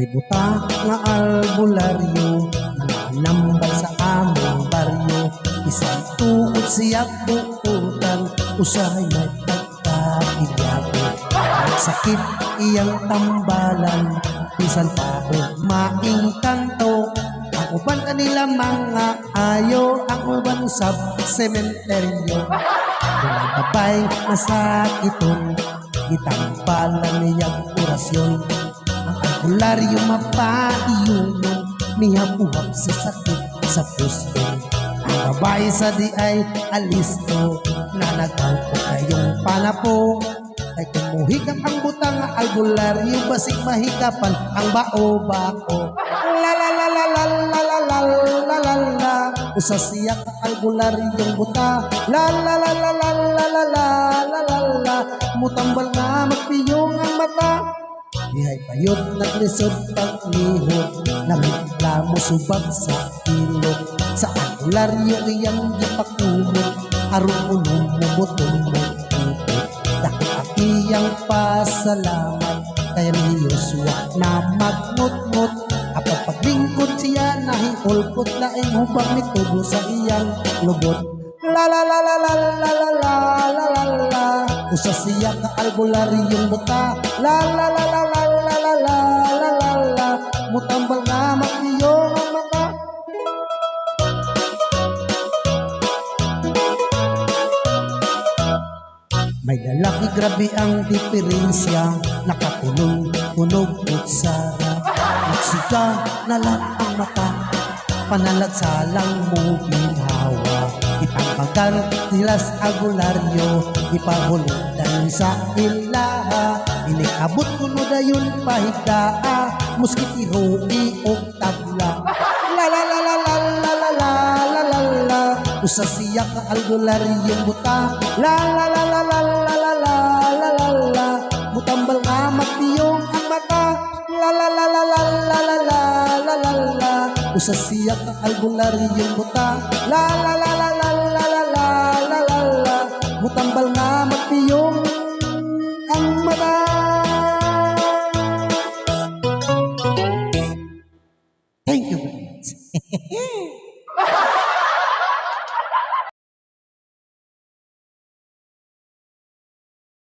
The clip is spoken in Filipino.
buta nga albularyo nanambal sa among baryo. Isang tuod siya buutan, usahay may pagkakilyapo. Sakit iyang tambalan, bisan pa o maing kanto. Ang uban kanila mga ayo, ang uban sa sementeryo. Walang babay masakiton, gitambalan niyang orasyon. Ang albularyo mapaiyon, nihabuhap sa sakit sa puso. Ang babae sa di ay alisto, na nagkaupo kayong panapo. Ay kumuhigap ang butang nga albularyo, basig mahikapan ang bao-bako. La la la la la la la la la la la, usa siya ka albularyong buta. La la la la la la la la la la la, mutambal nga magpiyong ang mata. Dihay payot naglisod paglihod, nagreklamo subag sa ilog. Sa albularyo iyang gipakulog, aron unong-umutong magtutog. Dako akiyang pasalamat, kaya ni Joshua na magnot-ngot. Apag paglingkod siya nahingkolkot, laing hubang nitubo sa iyang lubot. La la la la la la la la la la la, usa siya ka albularyong buta. La la la la la la la la la la la, mutambal nga makiyong ang mata. May lalaki grabe ang diferensya, nakatulong tunog at sara. Magsika na lang ang mata, panalagsalang mo ginhawa. Ipangpagal tilas albularyo, ipahulitan sa ilaha. Inikabot kuno dayon pahigdaa, muskit irugi o tabla. La la la la la la la la la la la, usa siya ka albularyong buta. La la la la la la la la la la la, mutambal nga magpiyong ang mata. La la la la la la la la la la la, usa siya ka albularyong buta. La la la la la la la la la la la, mutambal nga